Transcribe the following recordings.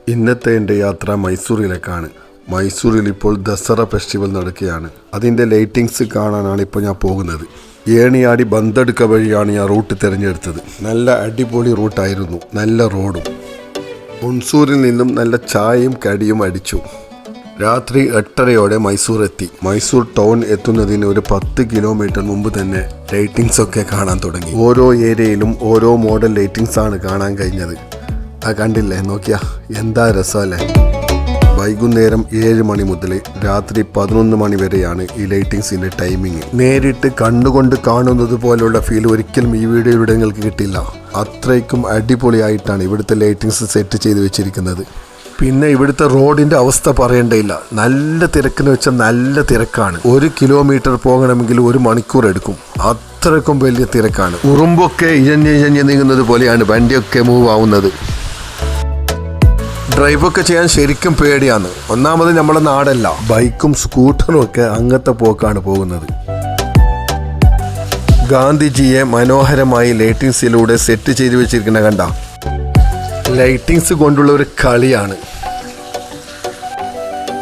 ഇന്നത്തെ എൻ്റെ യാത്ര മൈസൂറിലേക്കാണ്. മൈസൂരിൽ ഇപ്പോൾ ദസറ ഫെസ്റ്റിവൽ നടക്കുകയാണ്. അതിൻ്റെ ലൈറ്റിങ്സ് കാണാനാണ് ഇപ്പോൾ ഞാൻ പോകുന്നത്. ഏണിയാടി ബന്തെടുക്ക വഴിയാണ് ഞാൻ റൂട്ട് തിരഞ്ഞെടുത്തത്. നല്ല അടിപൊളി റൂട്ടായിരുന്നു, നല്ല റോഡും. മുൻസൂരിൽ നിന്നും നല്ല ചായയും കടിയും അടിച്ചു. രാത്രി 8:30 മൈസൂർ എത്തി. മൈസൂർ ടൗൺ എത്തുന്നതിന് ഒരു 10 കിലോമീറ്റർ മുമ്പ് തന്നെ ലൈറ്റിങ്സ് ഒക്കെ കാണാൻ തുടങ്ങി. ഓരോ ഏരിയയിലും ഓരോ മോഡൽ ലൈറ്റിങ്സ് ആണ് കാണാൻ കഴിഞ്ഞത്. കണ്ടില്ലേ, നോക്കിയാ എന്താ രസമല്ലേ. വൈകുന്നേരം 7 മണി മുതൽ രാത്രി 11 മണി വരെയാണ് ഈ ലൈറ്റിങ്സിൻ്റെ ടൈമിങ്. നേരിട്ട് കണ്ണുകൊണ്ട് കാണുന്നത് പോലുള്ള ഫീൽ ഒരിക്കലും ഈ വീഡിയോയിലൂടെ നിങ്ങൾക്ക് കിട്ടില്ല. അത്രയ്ക്കും അടിപൊളിയായിട്ടാണ് ഇവിടുത്തെ ലൈറ്റിങ്സ് സെറ്റ് ചെയ്ത് വെച്ചിരിക്കുന്നത്. പിന്നെ ഇവിടുത്തെ റോഡിൻ്റെ അവസ്ഥ പറയേണ്ടയില്ല. നല്ല തിരക്കെന്ന് വെച്ചാൽ നല്ല തിരക്കാണ്. 1 കിലോമീറ്റർ പോകണമെങ്കിൽ 1 മണിക്കൂർ എടുക്കും. അത്രയ്ക്കും വലിയ തിരക്കാണ്. ഉറുമ്പൊക്കെ ഇഴഞ്ഞ് നീങ്ങുന്നത് പോലെയാണ് വണ്ടിയൊക്കെ മൂവ് ആവുന്നത്. ഡ്രൈവൊക്കെ ചെയ്യാൻ ശരിക്കും പേടിയാണ്. ഒന്നാമത് നമ്മുടെ നാടല്ല, ബൈക്കും സ്കൂട്ടറും ഒക്കെ അങ്ങനത്തെ പോക്കാണ് പോകുന്നത്. ഗാന്ധിജിയെ മനോഹരമായി ലൈറ്റിങ്സിലൂടെ സെറ്റ് ചെയ്ത് വെച്ചിരിക്കുന്ന കണ്ട. ലൈറ്റിങ്സ് കൊണ്ടുള്ള ഒരു കളിയാണ്.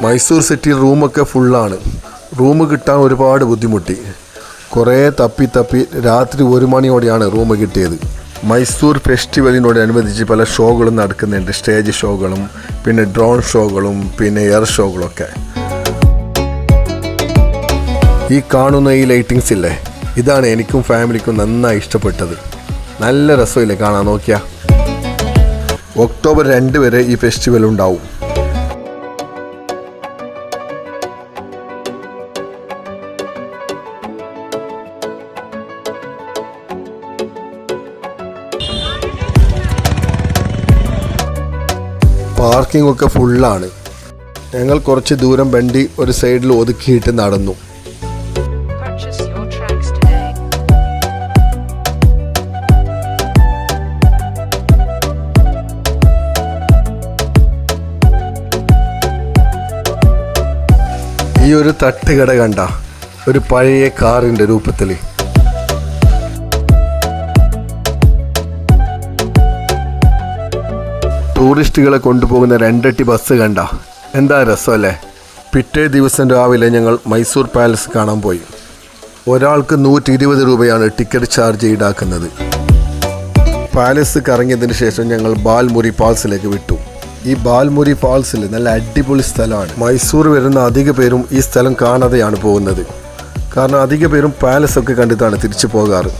മൈസൂർ സിറ്റി റൂമൊക്കെ ഫുള്ളാണ്. റൂം കിട്ടാൻ ഒരുപാട് ബുദ്ധിമുട്ടി. കുറേ തപ്പി രാത്രി 1 മണിയോടെയാണ് റൂം കിട്ടിയത്. മൈസൂർ ഫെസ്റ്റിവലിനോടനുബന്ധിച്ച് പല ഷോകളും നടക്കുന്നുണ്ട്. സ്റ്റേജ് ഷോകളും പിന്നെ ഡ്രോൺ ഷോകളും പിന്നെ എയർ ഷോകളൊക്കെ. ഈ കാണുന്ന ഈ ലൈറ്റിങ്സ് ഇല്ലേ, ഇതാണ് എനിക്കും ഫാമിലിക്കും നന്നായി ഇഷ്ടപ്പെട്ടത്. നല്ല രസമില്ലേ കാണാൻ. നോക്കിയാ ഒക്ടോബർ 2 വരെ ഈ ഫെസ്റ്റിവൽ ഉണ്ടാവും. പാർക്കിംഗ് ഒക്കെ ഫുള്ളാണ്. ഞങ്ങൾ കുറച്ച് ദൂരം വണ്ടി ഒരു സൈഡിൽ ഒതുക്കിയിട്ട് നടന്നു. ഈ ഒരു തട്ടുകട കണ്ട, ഒരു പഴയ കാറിൻ്റെ രൂപത്തിൽ. ടൂറിസ്റ്റുകളെ കൊണ്ടുപോകുന്ന 2 ബസ് കണ്ട, എന്താ രസമല്ലേ. പിറ്റേ ദിവസം രാവിലെ ഞങ്ങൾ മൈസൂർ പാലസ് കാണാൻ പോയി. ഒരാൾക്ക് 120 രൂപയാണ് ടിക്കറ്റ് ചാർജ് ഈടാക്കുന്നത്. പാലസ് കറങ്ങിയതിന് ശേഷം ഞങ്ങൾ ബാൽമുരി ഫാൾസിലേക്ക് വിട്ടു. ഈ ബാൽമുരി ഫാൾസിൽ നല്ല അടിപൊളി സ്ഥലമാണ്. മൈസൂർ വരുന്ന അധിക പേരും ഈ സ്ഥലം കാണാതെയാണ് പോകുന്നത്. കാരണം അധിക പേരും പാലസൊക്കെ കണ്ടിട്ടാണ് തിരിച്ചു പോകാറ്.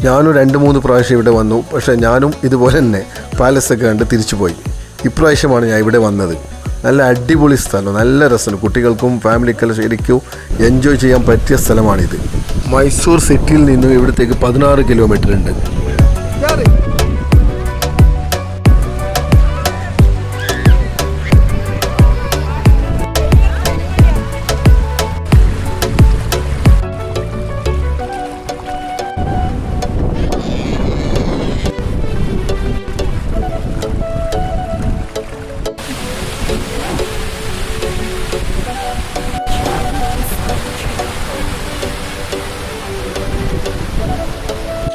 ഞാനും 2-3 പ്രാവശ്യം ഇവിടെ വന്നു. പക്ഷേ ഞാനും ഇതുപോലെ തന്നെ പാലസൊക്കെ കണ്ട് തിരിച്ചു പോയി. ഇപ്രാവശ്യമാണ് ഞാൻ ഇവിടെ വന്നത്. നല്ല അടിപൊളി സ്ഥലം, നല്ല രസമാണ്. കുട്ടികൾക്കും ഫാമിലിക്കെല്ലാം ശരിക്കും എൻജോയ് ചെയ്യാൻ പറ്റിയ സ്ഥലമാണിത്. മൈസൂർ സിറ്റിയിൽ നിന്നും ഇവിടത്തേക്ക് 16 കിലോമീറ്റർ ഉണ്ട്.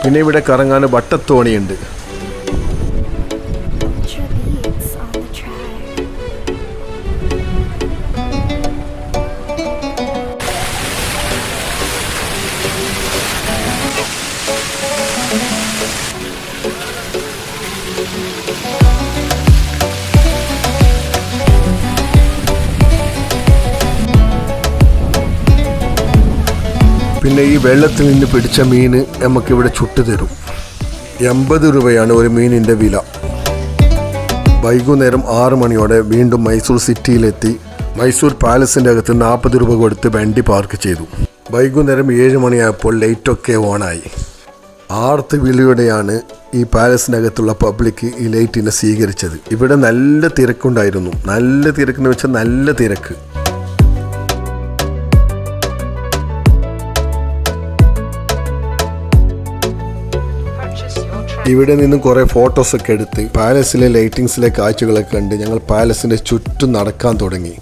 പിന്നെ ഇവിടെ കറങ്ങാൻ വട്ടത്തോണിയുണ്ട്. പിന്നെ ഈ വെള്ളത്തിൽ നിന്ന് പിടിച്ച മീൻ നമുക്കിവിടെ ചുട്ടു തരും. 80 രൂപയാണ് ഒരു മീനിൻ്റെ വില. വൈകുന്നേരം 6 മണിയോടെ വീണ്ടും മൈസൂർ സിറ്റിയിലെത്തി. മൈസൂർ പാലസിൻ്റെ അകത്ത് 40 രൂപ കൊടുത്ത് വണ്ടി പാർക്ക് ചെയ്തു. വൈകുന്നേരം 7 മണിയായപ്പോൾ ലൈറ്റൊക്കെ ഓണായി. ആർത്ത് വിളിയോടെയാണ് ഈ പാലസിനകത്തുള്ള പബ്ലിക് ഈ ലൈറ്റിനെ സ്വീകരിച്ചത്. ഇവിടെ നല്ല തിരക്കുണ്ടായിരുന്നു. നല്ല തിരക്കെന്ന് വെച്ചാൽ നല്ല തിരക്ക്. ഇവിടെ നിന്നും കുറേ ഫോട്ടോസൊക്കെ എടുത്ത് പാലസിലെ ലൈറ്റിങ്സിലെ കാഴ്ചകളൊക്കെ കണ്ട് ഞങ്ങൾ പാലസിൻ്റെ ചുറ്റും നടക്കാൻ തുടങ്ങി.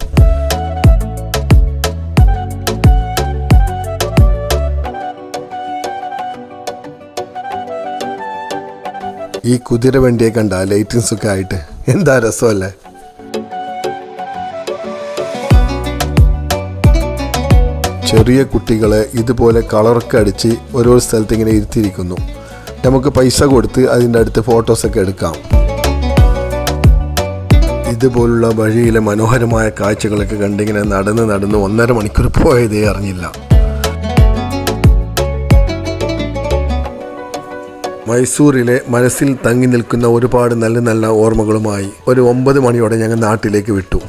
ഈ കുതിര വണ്ടിയെ കണ്ട ലൈറ്റിങ്സ് ഒക്കെ ആയിട്ട് എന്താ രസമല്ലേ. ചെറിയ കുട്ടികളെ ഇതുപോലെ കളറൊക്കെ അടിച്ച് ഓരോ സ്ഥലത്ത് ഇങ്ങനെ ഇരുത്തിയിരിക്കുന്നു. നമുക്ക് പൈസ കൊടുത്ത് അതിൻ്റെ അടുത്ത് ഫോട്ടോസൊക്കെ എടുക്കാം. ഇതുപോലുള്ള വഴിയിലെ മനോഹരമായ കാഴ്ചകളൊക്കെ കണ്ടിങ്ങനെ നടന്ന് 1.5 മണിക്കൂർ പോയതേ അറിഞ്ഞില്ല. മൈസൂരിലെ മനസ്സിൽ തങ്ങി നിൽക്കുന്ന ഒരുപാട് നല്ല ഓർമ്മകളുമായി ഒരു 9 മണിയോടെ ഞങ്ങൾ നാട്ടിലേക്ക് വിട്ടു.